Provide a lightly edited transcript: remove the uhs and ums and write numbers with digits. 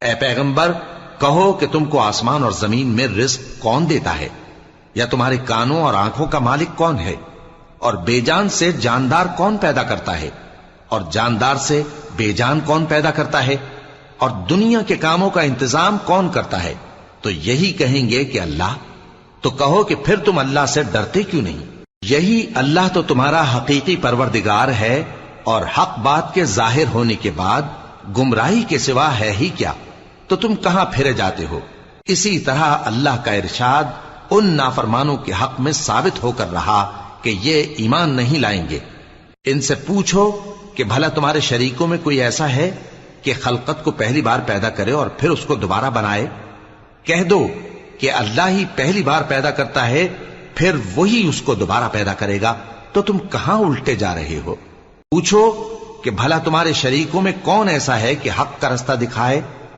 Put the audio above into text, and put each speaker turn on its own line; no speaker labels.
ए पैगंबर, कहो कि तुमको आसमान और जमीन में रिज्क कौन देता है, या तुम्हारे कानों और आंखों का मालिक कौन है, और बेजान से जानदार कौन पैदा करता है, और जानदार से बेजान कौन पैदा करता है, और दुनिया के कामों का इंतजाम कौन करता है। तो यही कहेंगे कि अल्लाह। तो कहो कि फिर तुम अल्लाह से डरते क्यों नहीं? यही अल्लाह तो तुम्हारा हकीकी परवरदिगार है, और हक बात के जाहिर होने के बाद गुमराही के सिवा है ही क्या, तो तुम कहां फिरे जाते हो। इसी तरह अल्लाह का इरशाद उन नाफरमानों के हक में साबित होकर रहा कि ये ईमान नहीं लाएंगे। इनसे पूछो कि भला तुम्हारे शरीकों में कोई ऐसा है कि खलकत को पहली बार पैदा करे और फिर उसको दोबारा बनाए? कह दो कि अल्लाह ही पहली बार पैदा करता है, फिर वही उसको दोबारा पैदा करेगा। तो तुम कहां उल्टे जा रहे हो। पूछो कि भला तुम्हारे शरीकों में कौन ऐसा है कि हक का रास्ता दिखाए